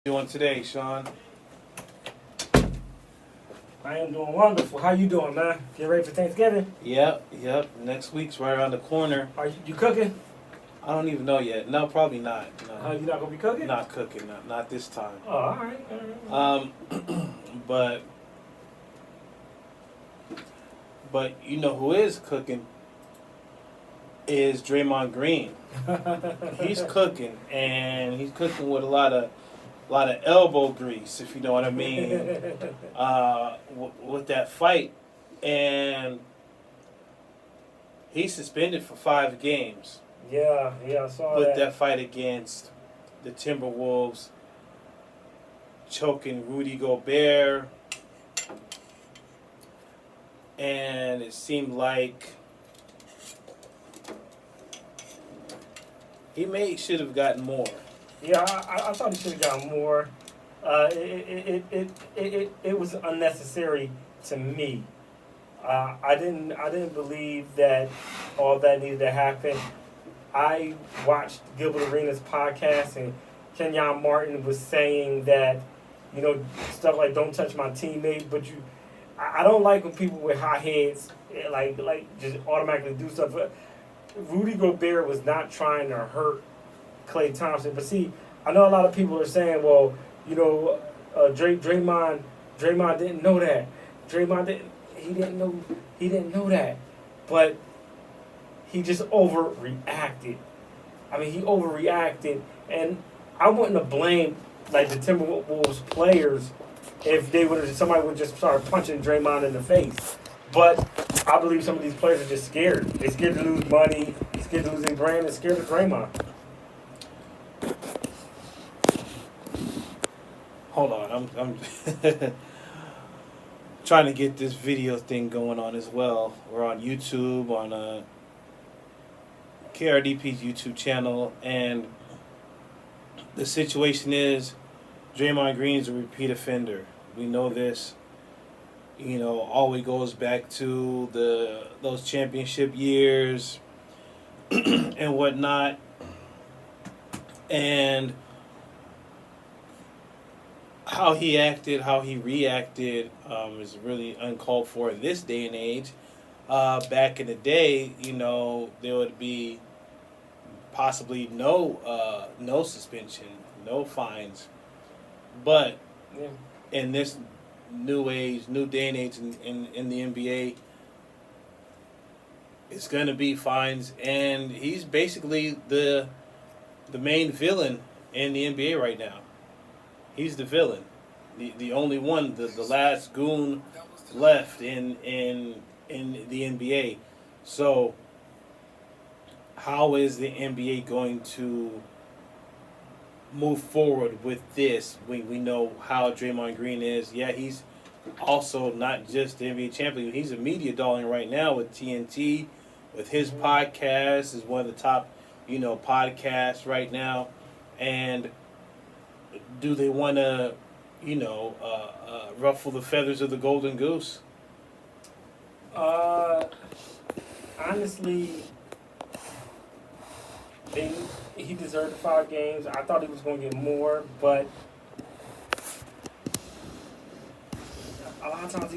Doing today, Sean? I am doing wonderful. How you doing, man? Get ready for Thanksgiving? Yep. Next week's right around the corner. Are you cooking? I don't even know yet. No, probably not. No, You not gonna be cooking? not cooking. Not this time. Oh, all right. All right. But you know who is cooking is Draymond Green. He's cooking, and he's cooking with a lot of elbow grease, if you know what I mean. With that fight, and he's suspended for 5 games. Yeah, I saw With that. that fight against the Timberwolves, choking Rudy Gobert, and it seemed like he should have gotten more. Yeah, I thought he should have gotten more. It was unnecessary to me. I didn't believe that all that needed to happen. I watched Gilbert Arenas' podcast, and Kenyon Martin was saying that, stuff like "don't touch my teammate," but I don't like when people with high heads like just automatically do stuff. Rudy Gobert was not trying to hurt Klay Thompson, but see, I know a lot of people are saying, well, Draymond didn't know that. He didn't know that, but he just overreacted. I mean, he overreacted, and I wouldn't have blamed like the Timberwolves players if somebody would just start punching Draymond in the face. But I believe some of these players are just scared. They're scared to lose money, scared to losing grand, and scared of Draymond. Hold on, I'm trying to get this video thing going on as well. We're on YouTube, on KRDP's YouTube channel, and the situation is Draymond Green's a repeat offender. We know this. Always goes back to those championship years and whatnot. And how he acted, how he reacted is really uncalled for in this day and age. Back in the day, there would be possibly no suspension, no fines. But in this new day and age in the NBA, it's going to be fines, and he's basically the main villain in the NBA right now. He's the villain, the only one, the last goon left in the NBA. So how is the NBA going to move forward with this? We know how Draymond Green is. Yeah, he's also not just the NBA champion. He's a media darling right now with TNT, with his podcast is one of the top, podcasts right now. And do they want to, ruffle the feathers of the golden goose? Honestly, he deserved 5 games. I thought he was going to get more, but a lot of times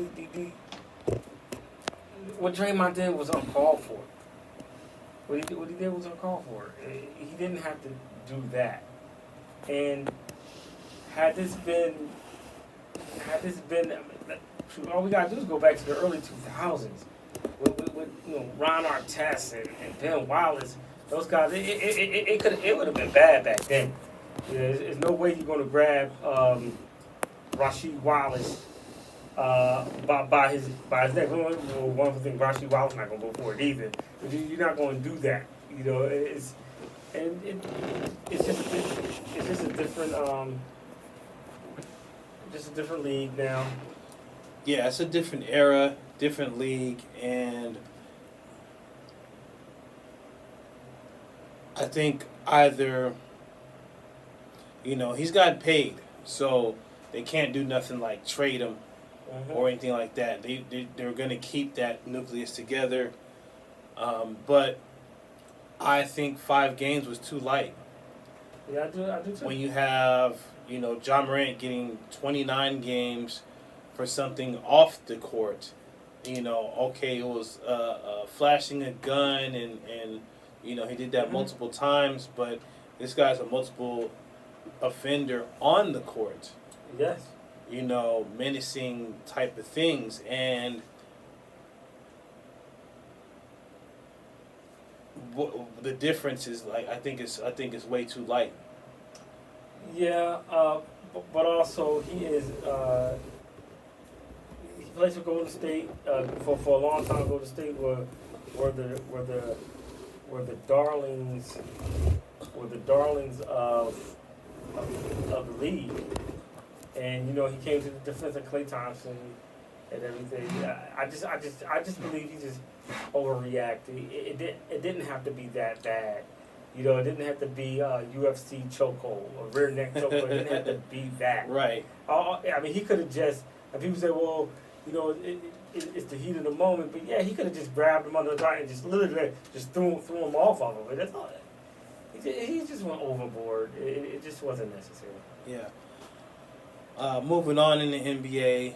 what Draymond did was uncalled for. What he did was uncalled for. He didn't have to do that. And had this been, all we gotta do is go back to the early 2000s with Ron Artest and Ben Wallace. Those guys, it would have been bad back then. There's no way you're gonna grab Rasheed Wallace by his neck. One of the things, Rasheed Wallace not gonna go for it either. You're not gonna do that. It's just a different just a different league now. Yeah, it's a different era, different league, and I think either, he's gotten paid, so they can't do nothing like trade him or anything like that. They're going to keep that nucleus together, but I think 5 games was too light. Yeah, I do too. When you have John Morant getting 29 games for something off the court. Okay, it was flashing a gun, and he did that multiple times, but this guy's a multiple offender on the court. Yes. Menacing type of things, and the difference is I think it's way too light. Yeah, but also he is. He plays for Golden State. For a long time, Golden State were the darlings of the league. And he came to the defense of Klay Thompson and everything. I just believe he just overreacted. It didn't have to be that bad. It didn't have to be a UFC chokehold or rear neck chokehold. It didn't have to be that. Right. I mean, he could have just. And people say, well, it's the heat of the moment. But yeah, he could have just grabbed him under the thigh and just literally just threw him off of him. That's all. He just went overboard. It just wasn't necessary. Yeah. Moving on in the NBA,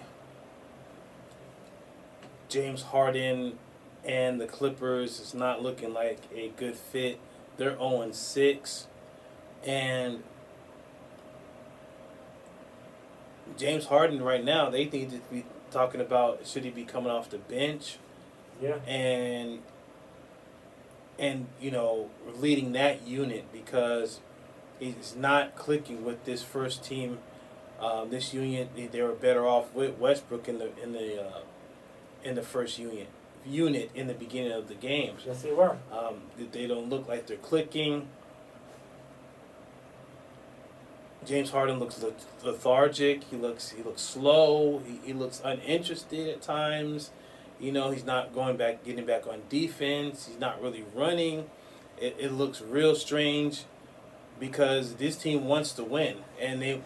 James Harden and the Clippers is not looking like a good fit. They're 0-6, and James Harden right now, they need to be talking about should he be coming off the bench, Yeah. and leading that unit because he's not clicking with this first team. This unit, they were better off with Westbrook in the first unit in the beginning of the games. Yes, they were. They don't look like they're clicking. James Harden looks lethargic. He looks slow. He looks uninterested at times. He's not getting back on defense. He's not really running. It looks real strange because this team wants to win, and they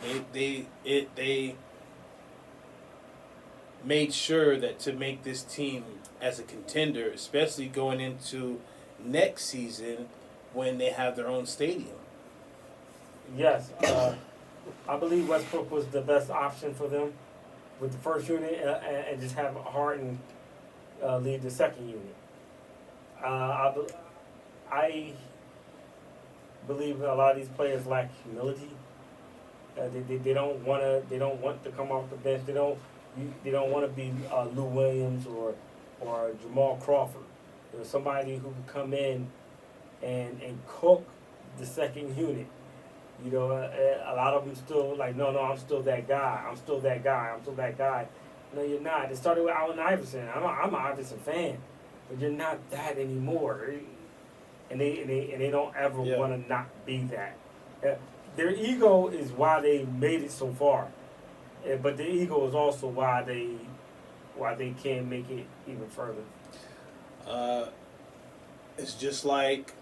made sure that to make this team as a contender, especially going into next season when they have their own stadium. Yes. I believe Westbrook was the best option for them with the first unit and just have Harden lead the second unit. I believe a lot of these players lack humility. They don't want to come off the bench. They don't want to be Lou Williams or Jamal Crawford. Somebody who can come in and cook the second unit. A lot of them still like, no, I'm still that guy. I'm still that guy. No, you're not. It started with Allen Iverson. I'm an Iverson fan, but you're not that anymore. And they don't ever want to not be that. Their ego is why they made it so far, but their ego is also why they can't make it even further. It's just like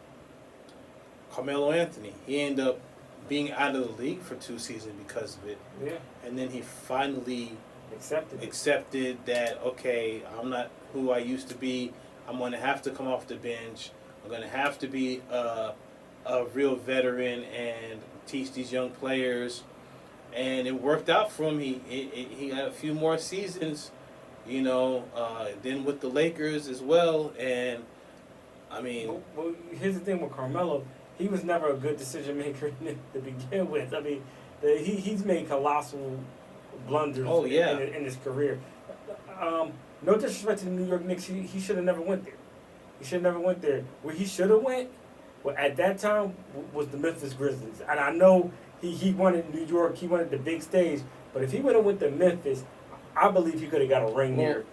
Carmelo Anthony. He ended up being out of the league for 2 seasons because of it. Yeah. And then he finally accepted that, okay, I'm not who I used to be. I'm going to have to come off the bench. I'm going to have to be a real veteran and teach these young players. And it worked out for him. He had a few more seasons, then with the Lakers as well. And, I mean... Well, here's the thing with Carmelo. He was never a good decision maker to begin with. I mean, he's made colossal blunders in his career. No disrespect to the New York Knicks, he should have never went there. Where he should have went, at that time, was the Memphis Grizzlies. And I know he wanted New York, he wanted the big stage, but if he would have went to Memphis, I believe he could have got a ring there.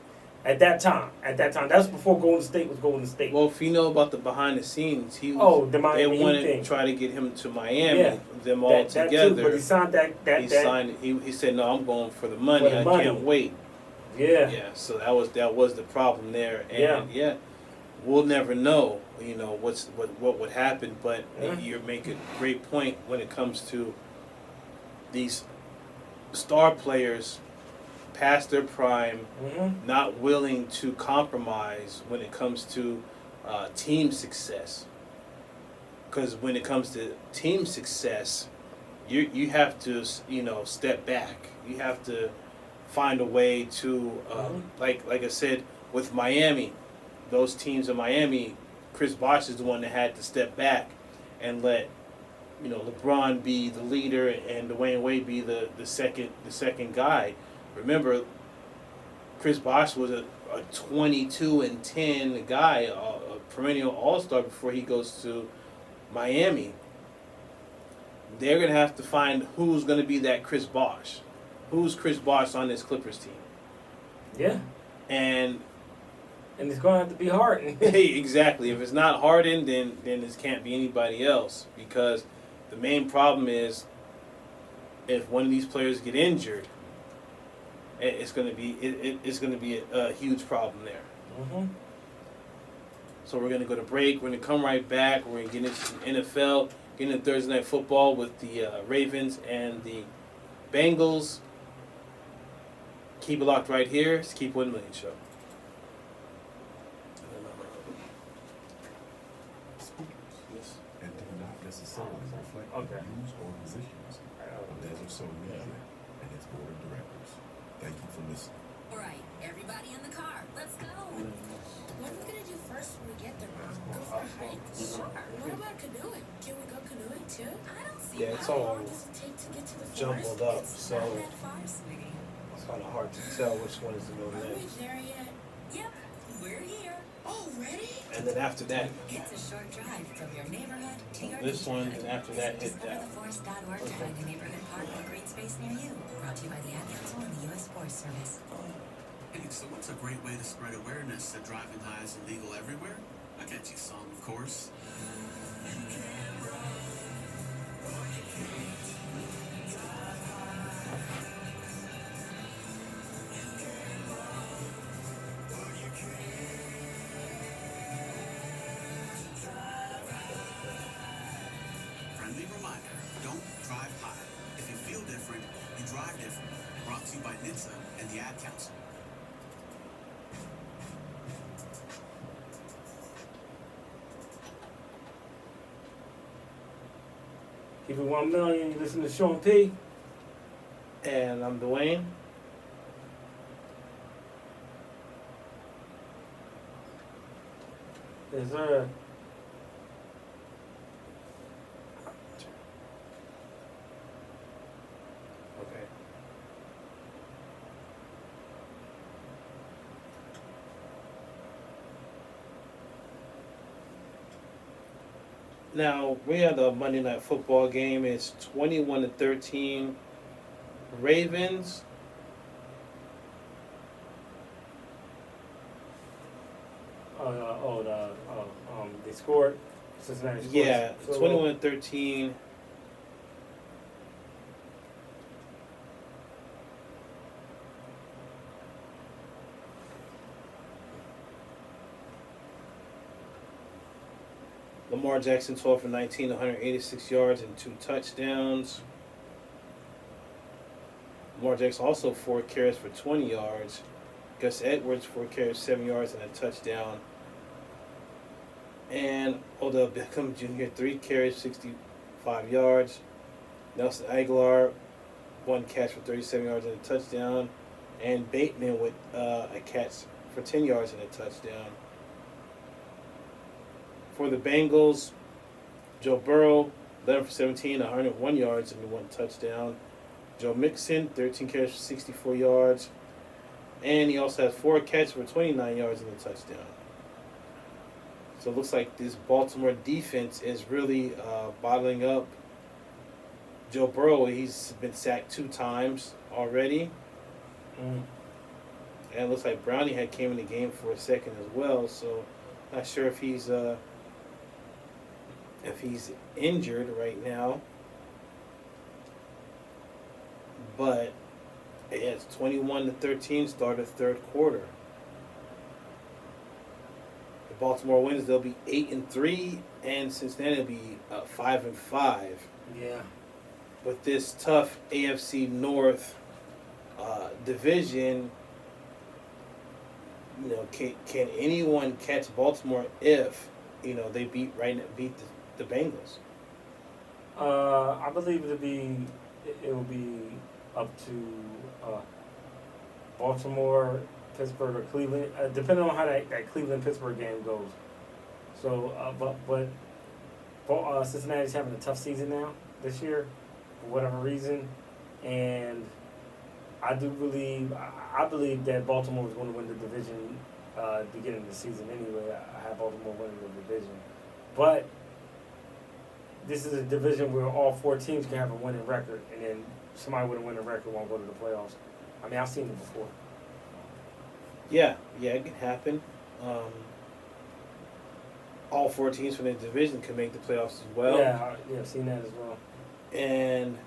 At that time, that was before Golden State was Golden State. Well, if you know about the behind the scenes, they wanted to try to get him to Miami, them all together. That too, but he signed He said, "No, I'm going for the money. I can't wait." Yeah. Yeah. So that was the problem there, and we'll never know, what would happen. But you're making a great point when it comes to these star players past their prime, not willing to compromise when it comes to team success. Because when it comes to team success, you have to step back. You have to find a way to like I said with Miami, those teams in Miami, Chris Bosh is the one that had to step back and let LeBron be the leader and Dwayne Wade be the second guy. Remember, Chris Bosh was a 22-10 guy, a perennial All-Star before he goes to Miami. They're gonna have to find who's gonna be that Chris Bosh. Who's Chris Bosh on this Clippers team? Yeah. And it's going to have to be Harden. exactly. If it's not Harden, then this can't be anybody else, because the main problem is if one of these players get injured, it's going to be a huge problem there. Mm-hmm. So we're going to go to break. We're going to come right back. We're going to get into some NFL, get into Thursday Night Football with the Ravens and the Bengals. Keep it locked right here. It's Keep 1 Million Show. And do not necessarily reflect Okay. views or positions of Desert Soul Media and its board of directors. Thank you for listening. All right, everybody in the car, let's go. What are we gonna do first when we get there, Mom? Go for a hike? Sure. What about canoeing? Can we go canoeing too? I don't see Yeah, it's why. all How long does it take to get to the jumbled forest? up, It's so not that far, sweetie. it's kind of hard to tell which one is the middle Are we name. there yet? Yep, we're here. Already? And then after that, It's a short drive from your neighborhood to your this one, neighborhood. and after that, hit that. DiscoverTheForest.org to find a neighborhood park or green space near you. Brought to you by the Ad Council and the U.S. Forest Service. Hey, so what's a great way to spread awareness that driving high is illegal everywhere? A catchy song, of course. Friendly reminder, don't drive high. If you feel different, you drive different. Brought to you by NHTSA and the Ad Council. Keep it 1 million. You listen to Sean P. And I'm Dwayne. Yes, sir. Okay. Now we have the Monday Night Football game. It's 21-13 Ravens. They scored. Cincinnati scored. Yeah, So, 21-13. Lamar Jackson 12 for 19, 186 yards and 2 touchdowns. Lamar Jackson also 4 carries for 20 yards. Gus Edwards 4 carries, 7 yards and a touchdown. And Odell Beckham Jr. 3 carries, 65 yards. Nelson Aguilar 1 catch for 37 yards and a touchdown. And Bateman with a catch for 10 yards and a touchdown. For the Bengals, Joe Burrow, 11 for 17, 101 yards and 1 touchdown. Joe Mixon, 13 carries for 64 yards. And he also has 4 catches for 29 yards and a touchdown. So it looks like this Baltimore defense is really bottling up Joe Burrow. He's been sacked 2 times already. And it looks like Brownie had came in the game for a second as well. So not sure if he's injured right now. But it's 21-13, start of third quarter. The Baltimore wins, they'll be 8-3, and Cincinnati will be 5-5. Yeah. With this tough AFC North division, can anyone catch Baltimore if they beat the Bengals? I believe it will be up to Baltimore, Pittsburgh, or Cleveland, depending on how that Cleveland Pittsburgh game goes. So, but Cincinnati's having a tough season now this year for whatever reason, and I believe that Baltimore is going to win the division beginning of the season anyway. I have Baltimore winning the division, but this is a division where all four teams can have a winning record, and then somebody with a winning record won't go to the playoffs. I mean, I've seen it before. Yeah, it can happen. All four teams from the division can make the playoffs as well. Yeah, I've seen that as well. And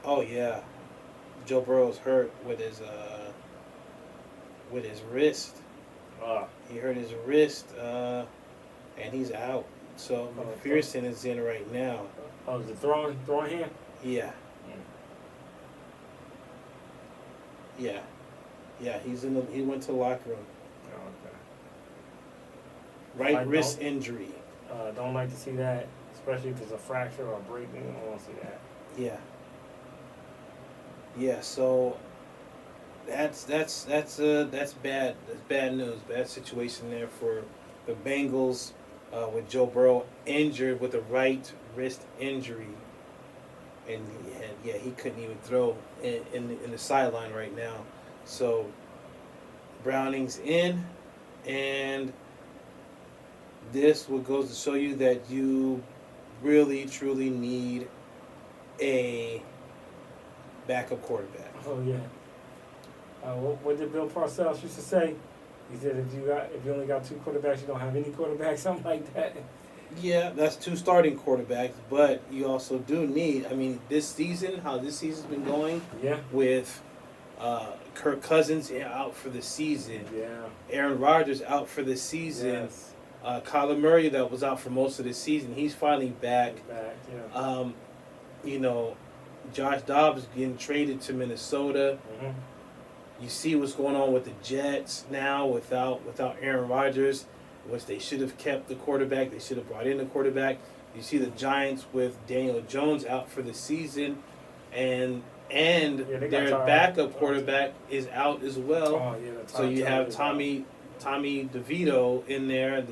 oh yeah, Joe Burrow's hurt with his wrist. He hurt his wrist, and he's out. So McPherson is in right now. Oh, is it throwing hand? Yeah. Yeah, he went to the locker room. Oh, okay. Right wrist injury. Don't like to see that, especially if it's a fracture or a break. I don't want to see that. Yeah. So that's bad. That's bad news. Bad situation there for the Bengals with Joe Burrow injured with a right wrist injury, and he couldn't even throw in the sideline right now. So Browning's in, and this what goes to show you that you really truly need a backup quarterback. Oh yeah. What did Bill Parcells used to say? He said if you only got two quarterbacks, you don't have any quarterbacks, something like that. Yeah, that's two starting quarterbacks, but you also do need. I mean, this season's been going. Yeah. With Kirk Cousins out for the season. Yeah. Aaron Rodgers out for the season. Yes. Kyler Murray that was out for most of the season. He's finally back. Yeah. Josh Dobbs getting traded to Minnesota. Mm-hmm. You see what's going on with the Jets now without Aaron Rodgers, which they should have kept the quarterback. They should have brought in the quarterback. You see the Giants with Daniel Jones out for the season, and their backup quarterback is out as well. Oh, yeah, so you have Tommy DeVito in there.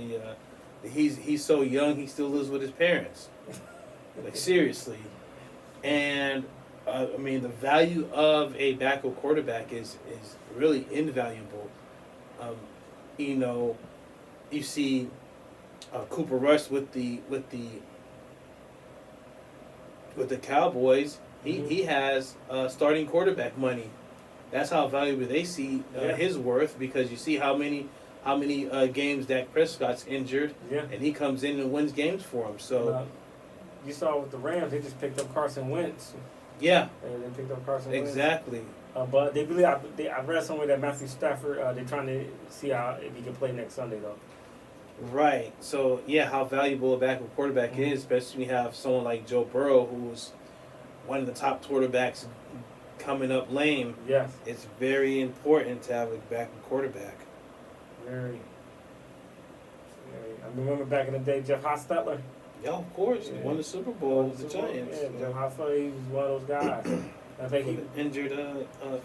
He's so young he still lives with his parents. Like seriously, and I mean the value of a backup quarterback is really invaluable. You see Cooper Rush with the Cowboys. He has starting quarterback money. That's how valuable they see his worth, because you see how many games Dak Prescott's injured, and he comes in and wins games for him. So you saw with the Rams, they just picked up Carson Wentz. Yeah, they picked up Carson Wentz. Exactly. But I read somewhere that Matthew Stafford, they're trying to see if he can play next Sunday though. Right. So how valuable a backup quarterback is, especially when you have someone like Joe Burrow, who's one of the top quarterbacks coming up lame. Yes. It's very important to have a backup quarterback. Very. I remember back in the day, Jeff Hostetler. Yeah, of course. He won the Super Bowl with the Giants. Yeah, Jeff Hostetler, he was one of those guys. I think he injured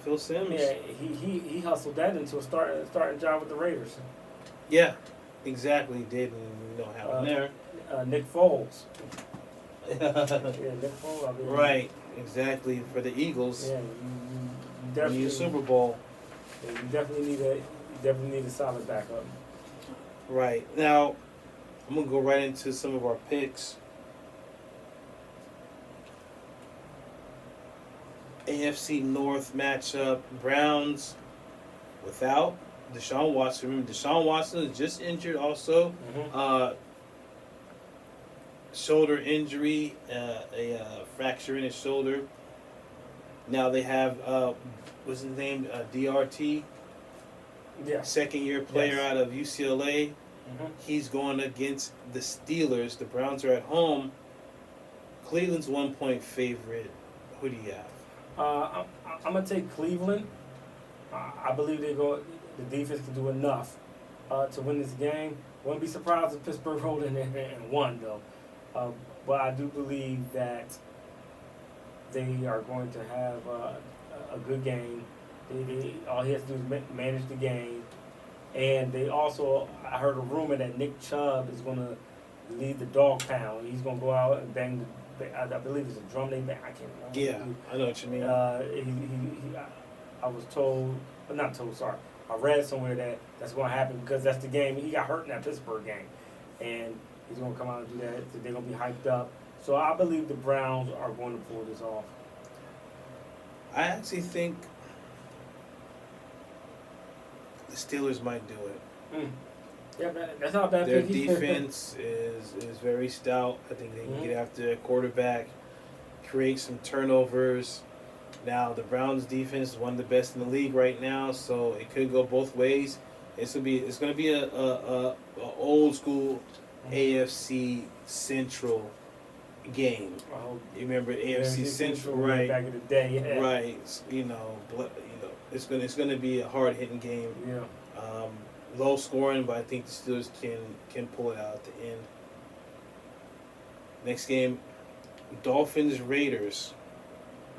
Phil Simms. Yeah, he hustled that into a starting job with the Raiders. Yeah, exactly. He did, and you know what happened there. Nick Foles. Nick Foles. I mean, right, exactly. For the Eagles. Yeah, you definitely need a Super Bowl. Yeah, you definitely need a solid backup. Right. Now, I'm gonna go right into some of our picks. AFC North matchup: Browns without Deshaun Watson. Remember, Deshaun Watson is just injured also. Shoulder injury, a fracture in his shoulder. Now they have, what's his name? DRT. Yeah. Second-year player out of UCLA. He's going against the Steelers. The Browns are at home. Cleveland's 1-point favorite. Who do you have? I'm gonna take Cleveland. I believe the defense can do enough to win this game. Wouldn't be surprised if Pittsburgh rolled in there and won, though. But I do believe that they are going to have a good game. All he has to do is manage the game. And they also, I heard a rumor that Nick Chubb is going to lead the dog pound. He's going to go out and bang I believe it's a drum they bang. I can't remember. Yeah, I know what you mean. I was told, but not told, sorry. I read somewhere that that's going to happen because that's the game. He got hurt in that Pittsburgh game. And he's going to come out and do that. So they're going to be hyped up. So I believe the Browns are going to pull this off. I actually think the Steelers might do it. Yeah, that's not a bad Their pick either. defense is very stout. I think they can get after a quarterback, create some turnovers. Now the Browns' defense is one of the best in the league right now, so it could go both ways. It's gonna be a old school AFC Central game. You remember AFC Central, right? Back in the day, yeah. Right. It's gonna be a hard hitting game. Yeah. Low scoring, but I think the Steelers can pull it out at the end. Next game, Dolphins Raiders.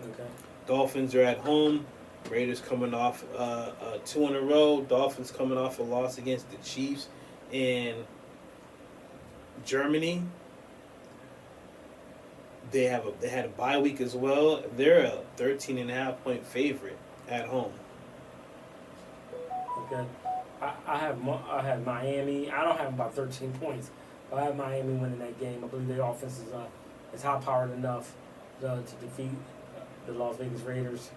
Okay. Dolphins are at home. Raiders coming off 2 in a row. Dolphins coming off a loss against the Chiefs in Germany. They had a bye week as well. They're a 13.5-point favorite at home. Okay. I have Miami. I don't have about 13 points, but I have Miami winning that game. I believe their offense is high powered enough to defeat the Las Vegas Raiders.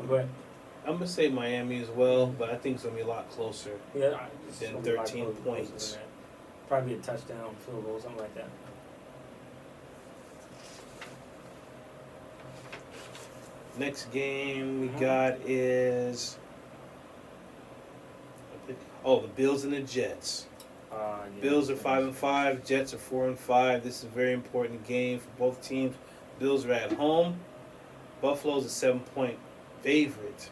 But I'm gonna say Miami as well, but I think it's gonna be a lot closer. yeah, Then 13 points. Probably a touchdown, field goal, something like that. Next game we got is the Bills and the Jets. Yeah. Bills are 5-5. Jets are 4-5. This is a very important game for both teams. Bills are at home. Buffalo's a 7-point favorite.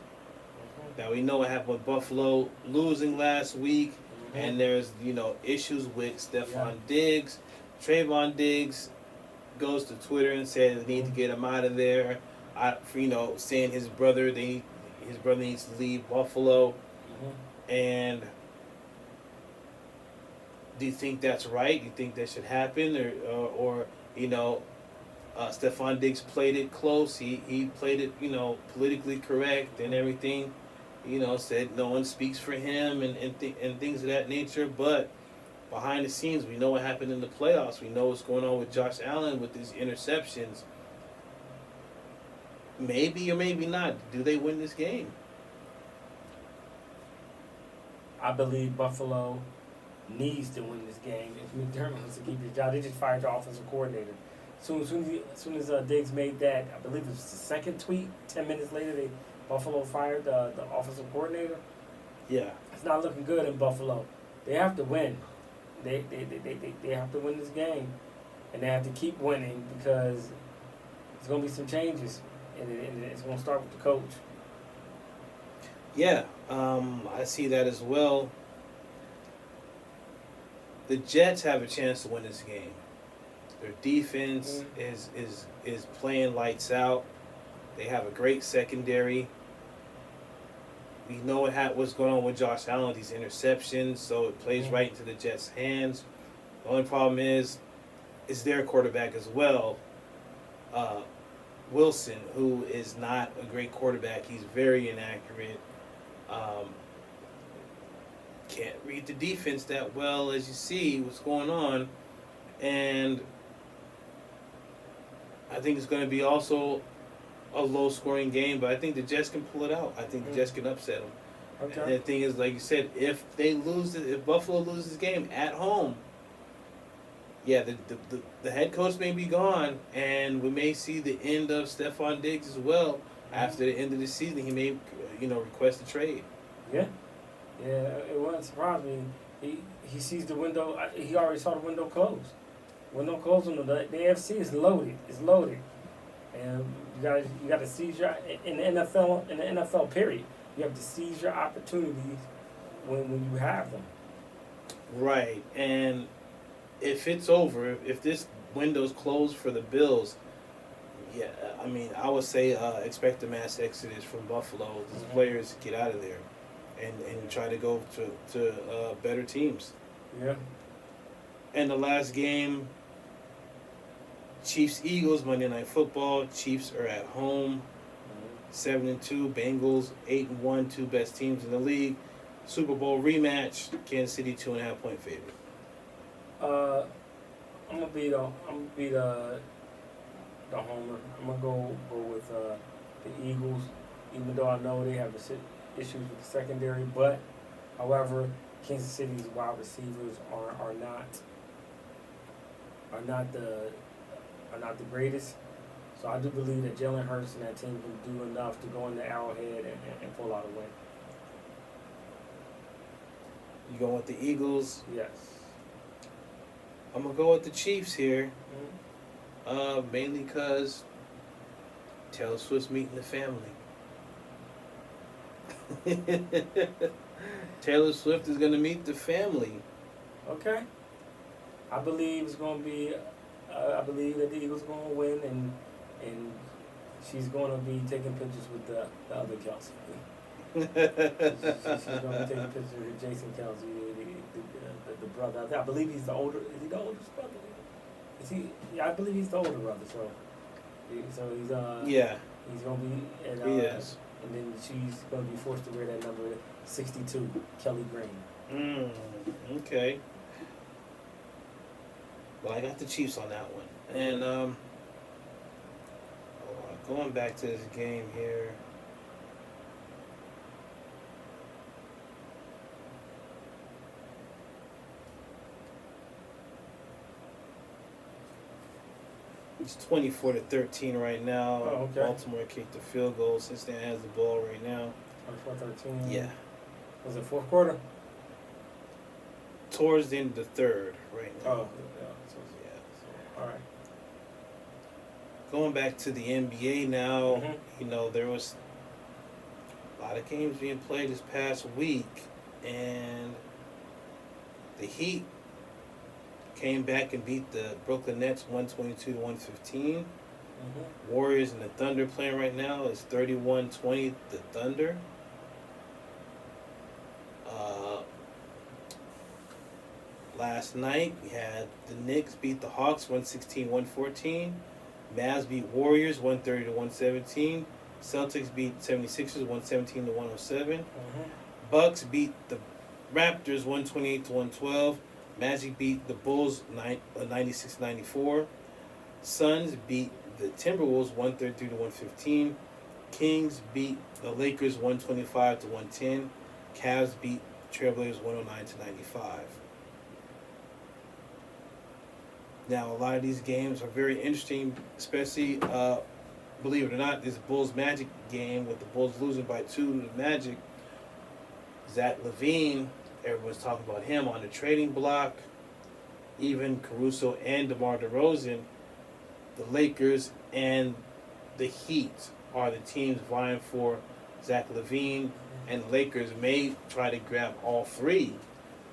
Now we know what happened with Buffalo losing last week, and there's issues with Stephon Diggs. Trayvon Diggs goes to Twitter and said they need to get him out of there. Saying his brother needs to leave Buffalo. And do you think that's right? Do you think that should happen, or Stephon Diggs played it close. He played it politically correct and everything. Said no one speaks for him and things of that nature. But behind the scenes, we know what happened in the playoffs. We know what's going on with Josh Allen with his interceptions. Maybe or maybe not. Do they win this game? I believe Buffalo needs to win this game if McDermott wants to keep his job. They just fired the offensive coordinator. Soon as Diggs made that, I believe it was the second tweet. 10 minutes later, Buffalo fired the offensive coordinator. Yeah, it's not looking good in Buffalo. They have to win. They have to win this game, and they have to keep winning because there's going to be some changes, and it's going to start with the coach. Yeah, I see that as well. The Jets have a chance to win this game. Their defense is playing lights out. They have a great secondary. We know what's going on with Josh Allen, these interceptions, so it plays right into the Jets' hands. The only problem is their quarterback as well, Wilson, who is not a great quarterback. He's very inaccurate. Can't read the defense that well, as you see what's going on. And I think it's going to be also a low-scoring game, but I think the Jets can pull it out. I think the Jets can upset them. Okay. And the thing is, like you said, if Buffalo loses this game at home, yeah, the head coach may be gone, and we may see the end of Stephon Diggs as well. After the end of the season, he may, request a trade. Yeah, it wouldn't surprise me. He sees the window. He already saw the window close. Window closed on the AFC is loaded. It's loaded, and you got to seize your in the NFL. In the NFL, period, You have to seize your opportunities when you have them. Right, and if it's over, if this window's closed for the Bills, yeah, I mean, I would say expect a mass exodus from Buffalo. These Mhm. players get out of there, and try to go to better teams. Yeah. And the last game, Chiefs Eagles Monday Night Football. Chiefs are at home, 7-2. Bengals 8-1. Two best teams in the league. Super Bowl rematch. Kansas City 2.5-point favorite. I'm gonna be the homer. I'm gonna go with the Eagles, even though I know they have the issues with the secondary. But however, Kansas City's wide receivers are not the greatest. So I do believe that Jalen Hurts and that team can do enough to go in the Arrowhead and pull out a win. You going with the Eagles? Yes. I'm gonna go with the Chiefs here. Mhm. Mainly because Taylor Swift's meeting the family. Taylor Swift is gonna meet the family. Okay. I believe it's going to be. I believe that the Eagles are going to win, and she's going to be taking pictures with the other Kelsey. She's going to be taking pictures with Jason Kelsey, the brother. I believe he's the older. Is he the oldest brother? Is he? Yeah, I believe he's the older brother. So he's Yeah, he's going to be. And, he is. And then she's going to be forced to wear that number 62, Kelly Green. Okay. Well, I got the Chiefs on that one. And going back to this game here. It's 24-13 right now. Oh, okay. Baltimore kicked the field goal. Cincinnati has the ball right now. 24-13. Yeah. Was it fourth quarter? Towards the end of the third right now. Oh, yeah. Yeah. All right. Going back to the NBA now, Mhm. you know, there was a lot of games being played this past week, and the Heat came back and beat the Brooklyn Nets 122-115. Warriors and the Thunder playing right now is 31-20 the Thunder. Last night we had the Knicks beat the Hawks 116-114. Mavs beat Warriors 130-117. Celtics beat 76ers 117-107. Bucks beat the Raptors 128-112. Magic beat the Bulls 96-94. Suns beat the Timberwolves 133-115. Kings beat the Lakers 125-110. Cavs beat the Trailblazers 109-95. Now, a lot of these games are very interesting, especially, believe it or not, this Bulls Magic game with the Bulls losing by 2 to the Magic. Zach LaVine, everyone's talking about him on the trading block. Even Caruso and DeMar DeRozan, the Lakers and the Heat are the teams vying for Zach LaVine, and the Lakers may try to grab all three,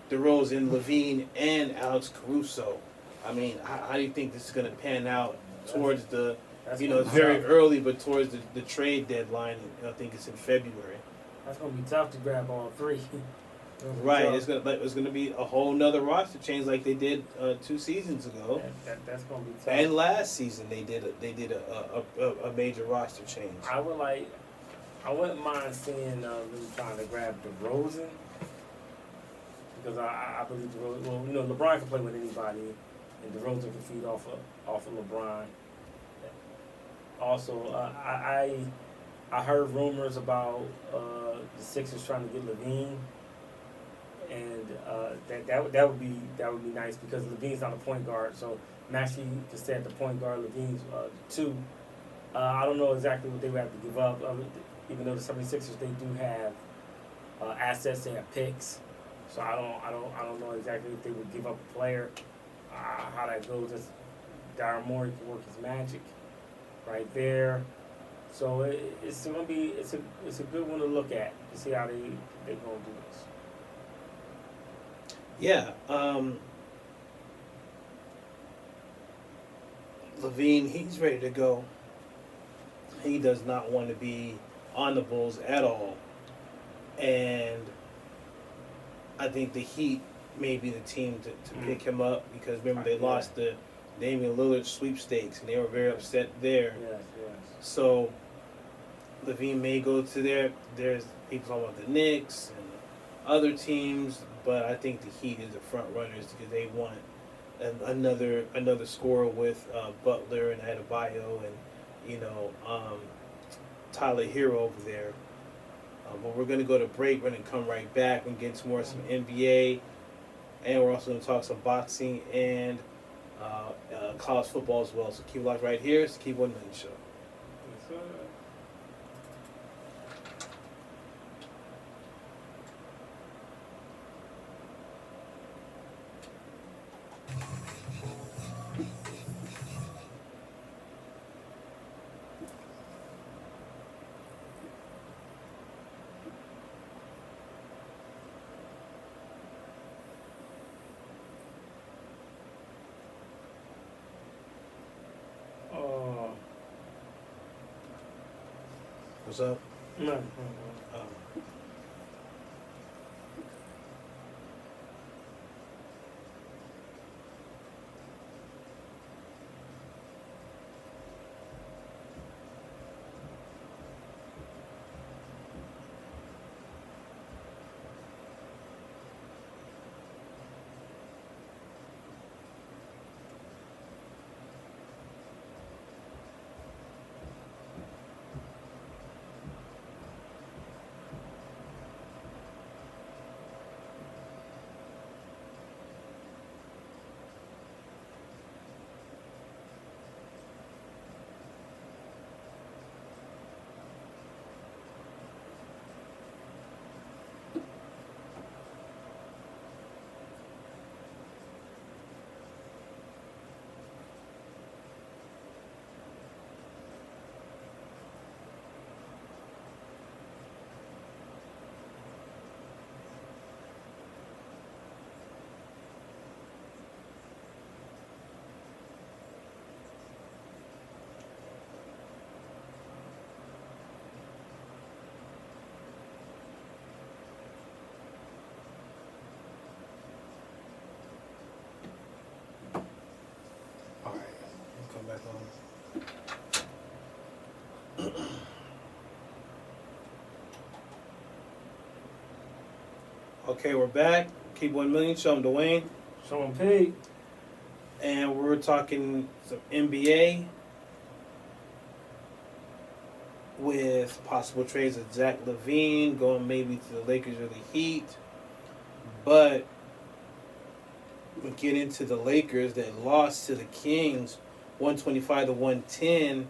DeRozan, LaVine, and Alex Caruso. I mean, how do you think this is going to pan out towards the, That's you know, it's gonna be very tough. early, but towards the trade deadline, I think it's in February. That's gonna be tough to grab all three. Right, it's gonna be a whole nother roster change like they did 2 seasons ago, That's gonna be tough. and last season they did a major roster change. I wouldn't mind seeing them trying to grab DeRozan, because I believe DeRozan. Well, you know, LeBron can play with anybody, and DeRozan can feed off of LeBron. Also, I heard rumors about the Sixers trying to get LaVine, and that would be nice, because LaVine's not a point guard, so Maxey can stay at the point guard. LaVine's 2. I don't know exactly what they would have to give up, even though the 76ers, they do have assets, they have picks, so I don't know exactly if they would give up a player. How that goes, is Daryl Morey can work his magic right there. So it's gonna be it's a good one to look at to see how they're gonna do this. Yeah. Levine, he's ready to go. He does not want to be on the Bulls at all. And I think the Heat may be the team to pick him up because remember they lost the Damian Lillard sweepstakes and they were very upset there. Yes. So Levine may go to there. There's people talking about the Knicks and other teams, but I think the Heat is the front runners because they want another scorer with Butler and Adebayo and Tyler Hero over there. But we're going to go to break. We're going to come right back and get some NBA, and we're also going to talk some boxing and college football as well. So keep it locked right here. It's the Keep 1 Million Show. Yes, sir. What's up? No. Um, all right, we'll come back on. Okay, we're back. Keep 1 Million Show. I'm Dwayne. Sean Pig. And we're talking some NBA with possible trades of Zach LaVine going maybe to the Lakers or the Heat. But we get into the Lakers that lost to the Kings 125 to 110.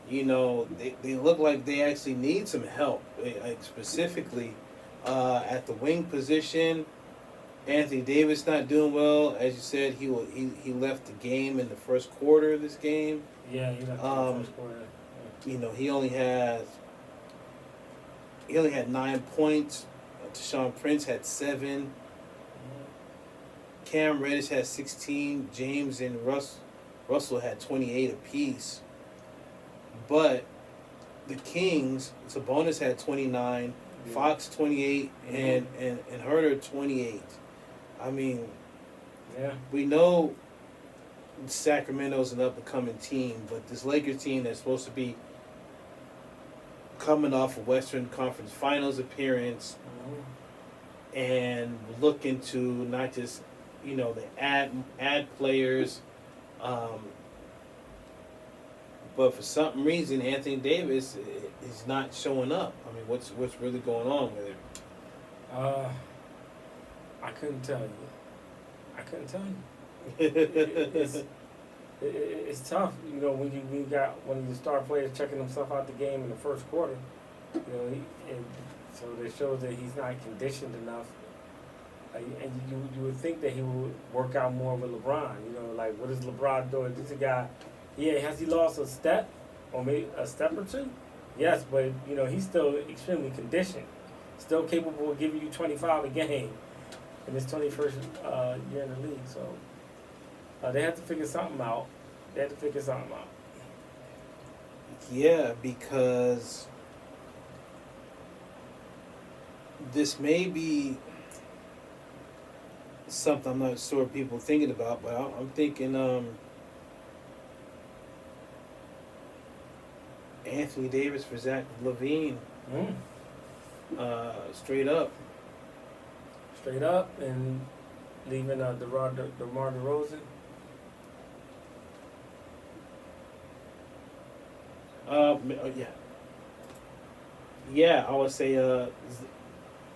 You know, they look like they actually need some help, like specifically at the wing position. Anthony Davis not doing well, as you said. He left the game in the first quarter of this game. Yeah, he left the first quarter. You know, he only had 9 points. Deshaun Prince had 7. Cam Reddish had 16. James and Russell had 28 apiece. But the Kings, Sabonis had 29, Fox 28, and Herter 28. I mean, Yeah. we know Sacramento's an up-and-coming team, but this Lakers team that's supposed to be coming off a Western Conference Finals appearance and looking to not just, they add players, but for some reason Anthony Davis is not showing up. I mean, what's really going on with him? I couldn't tell you. It's tough, when you got one of your star players checking himself out the game in the first quarter. So that shows that he's not conditioned enough. And you would think that he would work out more with LeBron. Like what is LeBron doing? This is a guy. Yeah, has he lost a step or maybe a step or two? Yes, but he's still extremely conditioned, still capable of giving you 25 a game in his 21st year in the league. So they have to figure something out. Yeah, because this may be something I'm not sure people thinking about, but I'm thinking Anthony Davis for Zach LaVine, straight up. Straight up, and leaving DeMar DeRozan. Yeah. Yeah, I would say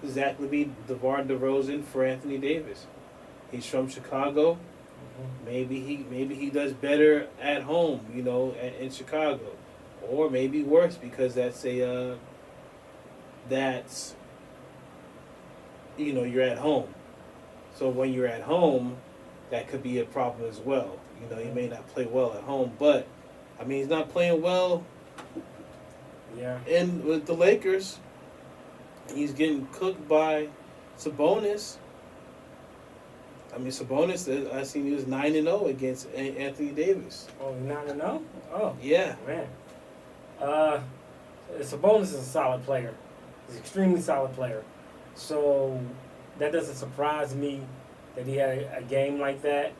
Zach LaVine, DeMar DeRozan for Anthony Davis. He's from Chicago. Maybe he does better at home, in Chicago, or maybe worse because that's you're at home. So when you're at home, that could be a problem as well. You may not play well at home, but I mean he's not playing well. Yeah. And with the Lakers, he's getting cooked by Sabonis. I mean, Sabonis, I seen he was 9-0 against Anthony Davis. Oh, 9-0? Oh. Yeah. Man. Sabonis is a solid player. He's an extremely solid player. So that doesn't surprise me that he had a game like that.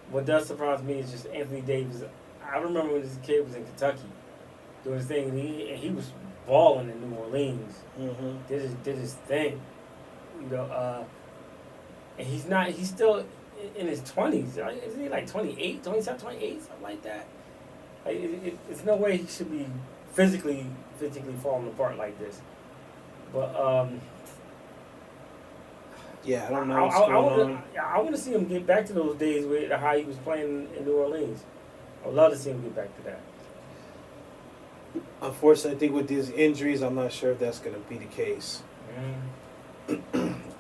What does surprise me is just Anthony Davis. I remember when this kid was in Kentucky doing his thing, and he was balling in New Orleans. Mm-hmm. Did his thing. And he's still in his 20s. Isn't he like 28, 27, 28, something like that? It's no way he should be physically falling apart like this. But yeah, I don't know what's going on. I want to see him get back to those days with how he was playing in New Orleans. I would love to see him get back to that. Unfortunately, I think with these injuries, I'm not sure if that's going to be the case.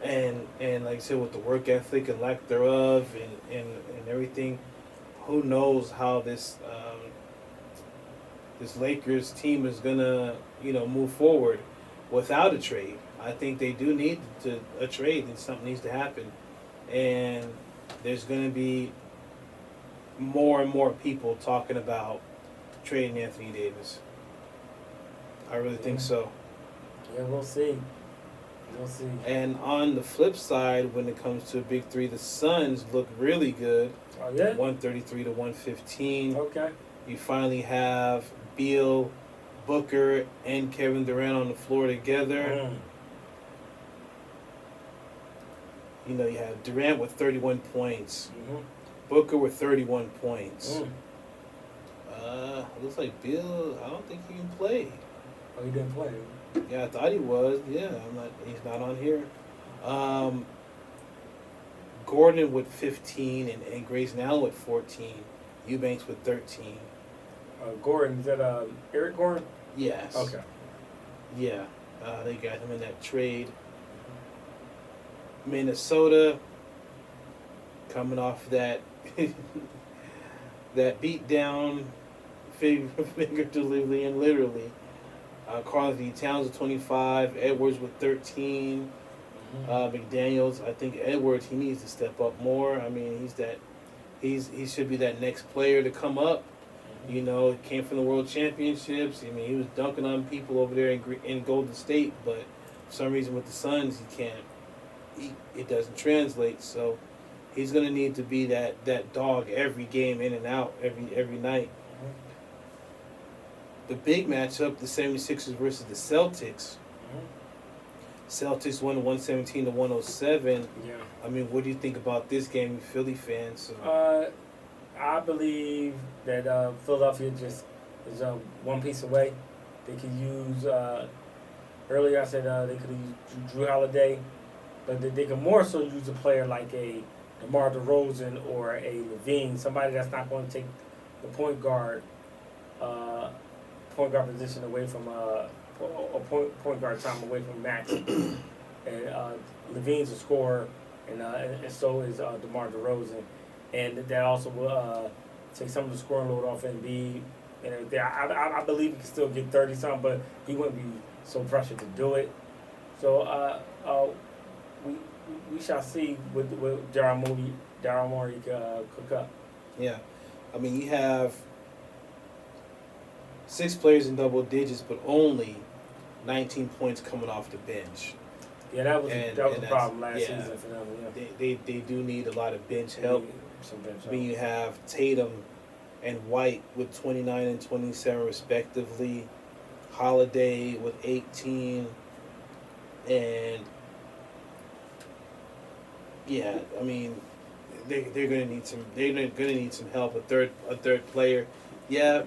And like I said, with the work ethic and lack thereof and everything, who knows how this Lakers team is gonna move forward without a trade. I think they do need a trade, and something needs to happen. And there's gonna be more and more people talking about trading Anthony Davis. I really think so. Yeah, we'll see. And on the flip side, when it comes to a big three, the Suns look really good. Oh, yeah? 133 to 115. Okay. You finally have Beal, Booker, and Kevin Durant on the floor together. You have Durant with 31 points. Mm-hmm. Booker with 31 points. Looks like Beal, I don't think he can play. Oh, he didn't play? Yeah, I thought he was. Yeah, he's not on here. Gordon with 15 and Grayson Allen with 14. Eubanks with 13. Gordon, is that Eric Gordon? Yes. Okay. Yeah, they got him in that trade. Minnesota coming off that that beat down figuratively and literally. Karl Anthony Towns with 25, Edwards with 13, McDaniels. I think Edwards, he needs to step up more. I mean, he should be that next player to come up. Came from the World Championships. I mean, he was dunking on people over there in Golden State, but for some reason with the Suns, he can't. It doesn't translate. So he's going to need to be that dog every game, in and out, every night. The big matchup, the 76ers versus the Celtics. Celtics won 117 to 107. Yeah. I mean, what do you think about this game, Philly fans? I believe that Philadelphia just is one piece away. They could use, earlier I said they could use Drew Holiday, but they could more so use a player like a DeMar DeRozan or a Levine, somebody that's not going to take the point guard position away from point guard time away from Max. And Levine's a scorer, and so is DeMar DeRozan, and that also will take some of the scoring load off Embiid and everything. I believe he can still get 30 something, but he wouldn't be so pressured to do it. So we shall see what Daryl Morey cook up. Yeah, I mean, you have 6 players in double digits, but only 19 points coming off the bench. Yeah, that was And a problem last yeah, season for them. Yeah. They do need a lot of bench help. Some bench I mean, you have Tatum and White with 29 and 27 respectively, Holiday with 18, and yeah, I mean, they're gonna need some help. A third player, yeah.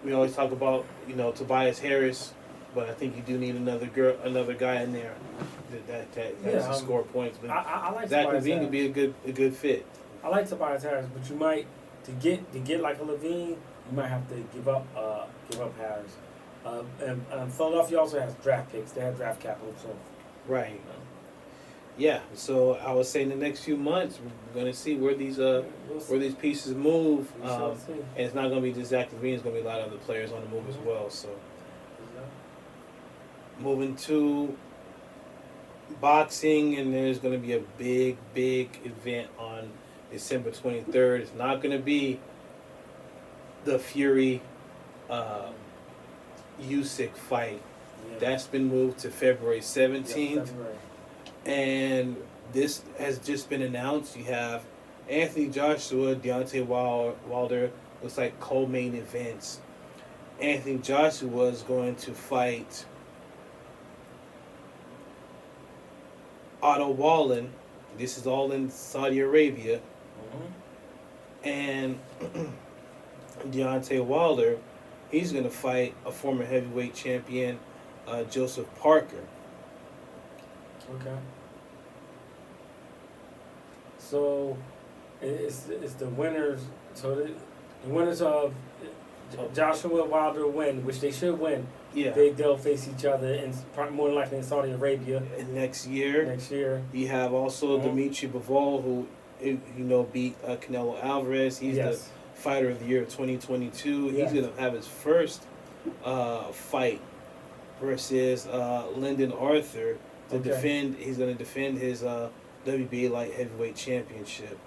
We always talk about Tobias Harris, but I think you do need another guy in there that can score points. But I like Zach Tobias LaVine Harris. would be a good fit. I like Tobias Harris, but you might to get like a Levine, you might have to give up Harris. And Philadelphia also has draft picks. They have draft capital, so Right. Yeah. So I would say in the next few months we're going to see where these we'll see. where these pieces move, We shall see. and it's not going to be just Zach LaVine. It's going to be a lot of other players on the move as well. So moving to boxing, and there's going to be a big event on December 23rd. It's not going to be the Fury Usyk fight. Yeah. That's been moved to February 17th. Yeah, February. And this has just been announced. You have Anthony Joshua, Deontay Wilder. Looks like co-main events. Anthony Joshua is going to fight Otto Wallen. This is all in Saudi Arabia. Mhm. And Deontay Wilder, he's going to fight a former heavyweight champion, Joseph Parker. Okay. So it's the winners. So the winners of Joshua Wilder win, which they should win. Yeah. They'll face each other in more than likely in Saudi Arabia And next year, next year. you have also Mhm. Dimitri Bivol, who beat Canelo Alvarez. He's Yes. the fighter of the year of 2022. Yeah. He's going to have his first fight versus Lyndon Arthur to Okay. defend. He's going to defend his WBA light heavyweight championship.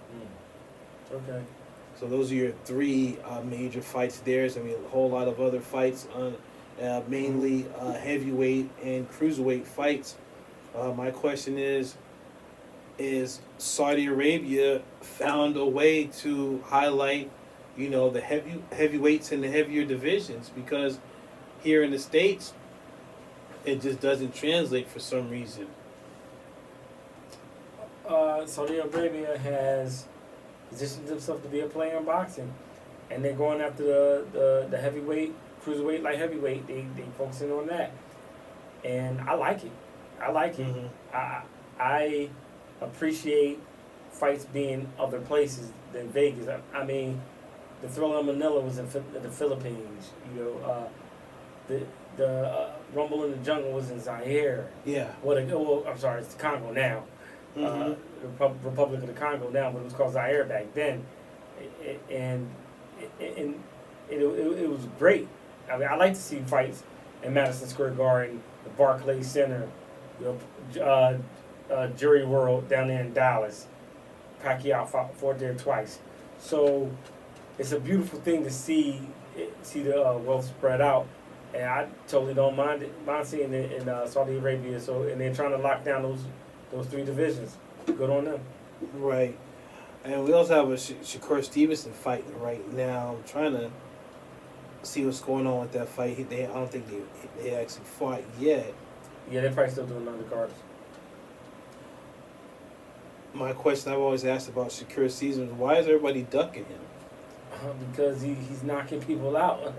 Okay. So those are your 3 major fights there. There's going to be a whole lot of other fights on mainly heavyweight and cruiserweight fights. My question is Saudi Arabia found a way to highlight, the heavyweights in the heavier divisions? Because here in the States, it just doesn't translate for some reason. Saudi Arabia has positioned themselves to be a player in boxing, and they're going after the heavyweight, cruiserweight, light heavyweight. They focusing on that, and I like it. Mhm. I appreciate fights being other places than Vegas. I mean, the Thriller in Manila was in the Philippines. The Rumble in the Jungle was in Zaire. Yeah. I'm sorry, it's Congo now. Mhm. Republic of the Congo now, but it was called Zaire back then, and it was great. I mean, I like to see fights in Madison Square Garden, the Barclays Center, Jury World down there in Dallas. Pacquiao fought there twice, so it's a beautiful thing to see the wealth spread out, and I totally don't mind seeing it in Saudi Arabia. So, and they're trying to lock down those 3 divisions. Good on them. Right. And we also have a Shakur Stevenson fighting right now. I'm trying to see what's going on with that fight. I don't think they actually fought yet. Yeah, they're probably still doing undercards. My question I've always asked about Shakur Stevenson is, why is everybody ducking him? Because he's knocking people out.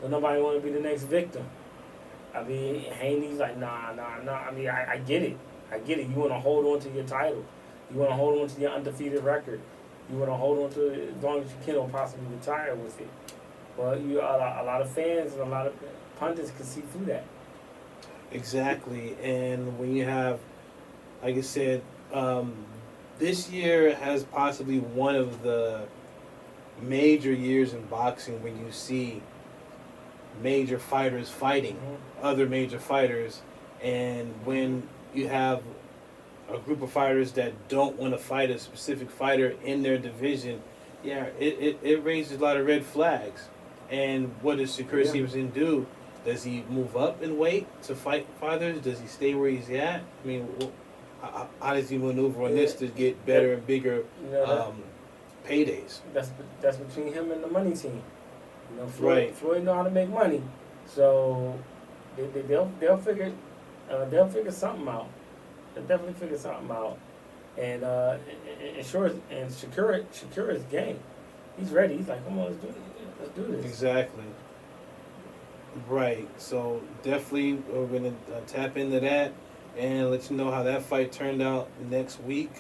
Don't nobody want to be the next victim. I mean, Haney's like, nah. I mean, I get it. You want to hold on to your title. You want to hold on to your undefeated record. You want to hold on to it as long as you can, or possibly retire with it. Well, a lot of fans and a lot of pundits can see through that. Exactly. And when you have, like I said, this year has possibly one of the major years in boxing when you see major fighters fighting other major fighters, and when you have a group of fighters that don't want to fight a specific fighter in their division, it raises a lot of red flags. And what does Shakur Stevenson do? Does he move up in weight to fight fighters? Does he stay where he's at? I mean, how does he maneuver on this to get better and bigger paydays? That's between him and the money team. You know, Floyd know how to make money, so they'll figure something out. They'll definitely figure something out. And Shakur is game. He's ready. He's like, come on, let's do this. Exactly. Right. So definitely we're gonna tap into that and let you know how that fight turned out next week.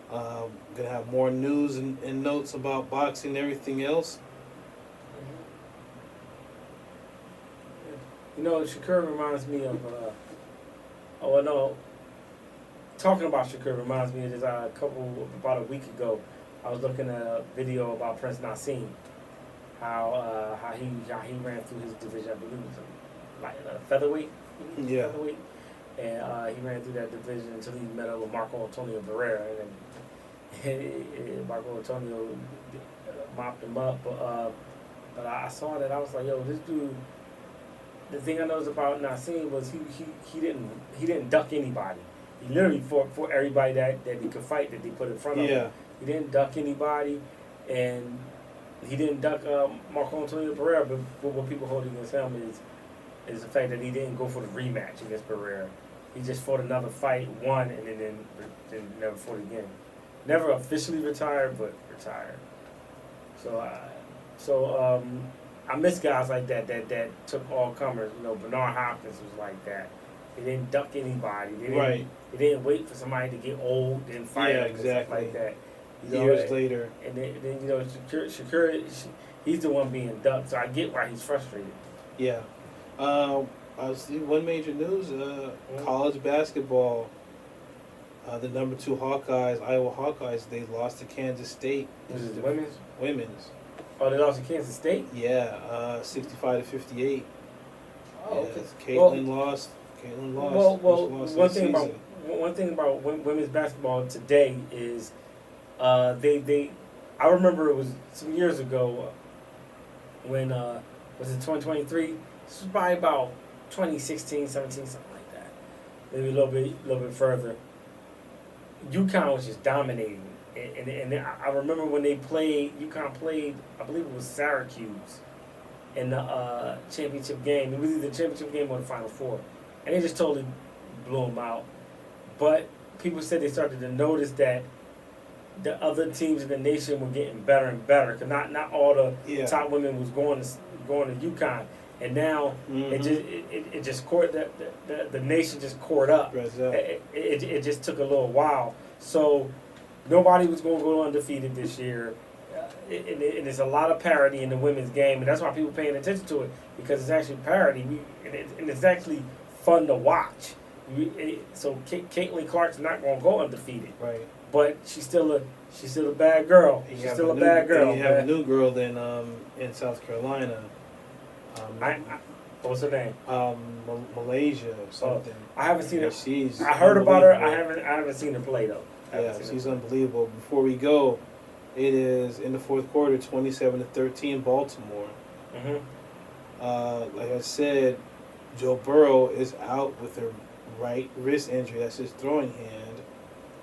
Gonna have more news and notes about boxing and everything else. You know, Shakur reminds me of. Talking about Shakur reminds me of this. About a week ago, I was looking at a video about Prince Nassim, how he ran through his division. I believe it was featherweight. Yeah. Featherweight, and he ran through that division until he met up with Marco Antonio Barrera, and Marco Antonio mopped him up. But I saw that, I was like, yo, this dude. The thing I noticed about Nassim was he didn't duck anybody. He literally fought for everybody that he could fight that they put in front of him. He didn't duck anybody, and he didn't duck Marco Antonio Barrera. But what people hold against him is the fact that he didn't go for the rematch against Barrera. He just fought another fight, won, and then never fought again. Never officially retired, but retired. So I miss guys like that took all comers. You know, Bernard Hopkins was like that. He didn't duck anybody. They didn't wait for somebody to get old and fight him and stuff like that. Years later. And then you know, Shakur, he's the one being ducked. So I get why he's frustrated. Yeah. I see one major news, college basketball. The number 2 Hawkeyes, Iowa Hawkeyes, they lost to Kansas State. Was it the women's? Women's. Oh, they lost to Kansas State? Yeah, 65-58. Oh, okay. Caitlin lost. Well, one thing about women's basketball today is they I remember it was some years ago when was it 2023? This was probably about 2016, 17, something like that. Maybe a little bit further. UConn was just dominating. And I remember when UConn played, I believe it was Syracuse in the championship game. It was either the championship game or the Final Four. And they just totally blew them out. But people said they started to notice that the other teams in the nation were getting better and better. Because not all the top women was going to UConn. And now it just caught the nation just caught up. It just took a little while. So nobody was going to go undefeated this year. And there's a lot of parity in the women's game, and that's why people paying attention to it, because it's actually parity, and it's actually fun to watch. So Caitlin Clark's not going to go undefeated, right? But she's still a bad girl. She's still a bad girl. You have a new girl then in South Carolina. What's her name? Malaysia or something. I haven't seen her. She's I heard about her. I haven't seen her play though. Yeah, she's unbelievable. Before we go, it is in the fourth quarter, 27-13, Baltimore. Like I said, Joe Burrow is out with a right wrist injury. That's his throwing hand.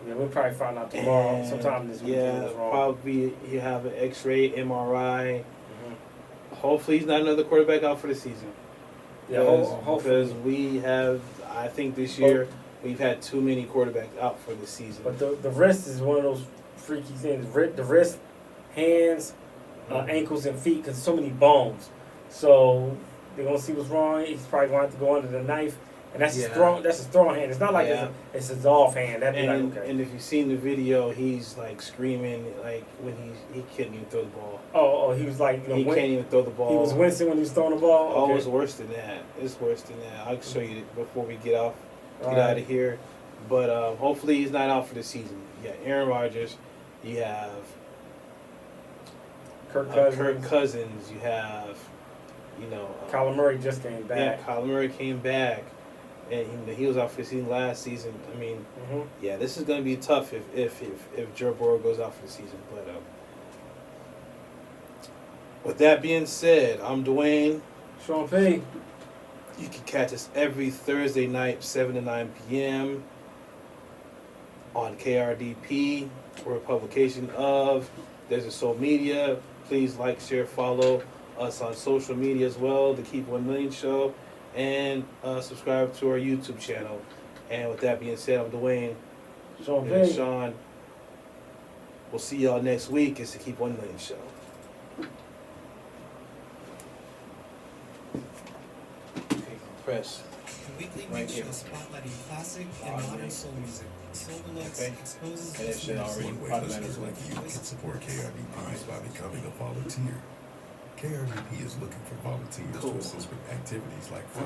Yeah, we'll probably find out tomorrow, sometime this weekend. Yeah, probably you have an X-ray, MRI. Hopefully, he's not another quarterback out for the season. Yeah, hopefully. Because we have, I think this year, we've had too many quarterbacks out for the season. But the wrist is one of those freaky things. The wrist, hands, ankles, and feet, because so many bones. So they're gonna see what's wrong. He's probably going to have to go under the knife, and that's his throwing. That's his throwing hand. It's not like it's his off hand. That'd be like okay. And if you've seen the video, he's like screaming like when he couldn't even throw the ball. Oh, he was like he can't even throw the ball. He was wincing when he was throwing the ball. Oh, it's worse than that. It's worse than that. I'll show you before we get out of here. But hopefully he's not out for the season. You got Aaron Rodgers. You have Kirk Cousins. Kirk Cousins. You have, Kyler Murray just came back. Yeah, Kyler Murray came back, and he was out for the season last season. I mean, yeah, this is going to be tough if Joe Burrow goes out for the season. But with that being said, I'm Dwayne. Sean P. You can catch us every Thursday night, 7 to 9 p.m. on KRDP. We're a publication of Desert Soul Media. Please like, share, follow us on social media as well, the Keep 1 Million Show, and subscribe to our YouTube channel. And with that being said, I'm Dwayne. Sean And P. Sean. We'll see y'all next week. It's the Keep 1 Million Show. Okay, press. The weekly Right mix here. show spotlighting classic and modern soul music. Soul Deluxe Okay. exposes And it should already One way automatically. listeners like you can support KRDP is by becoming a volunteer. KRDP is looking for volunteers Cool. to assist with activities like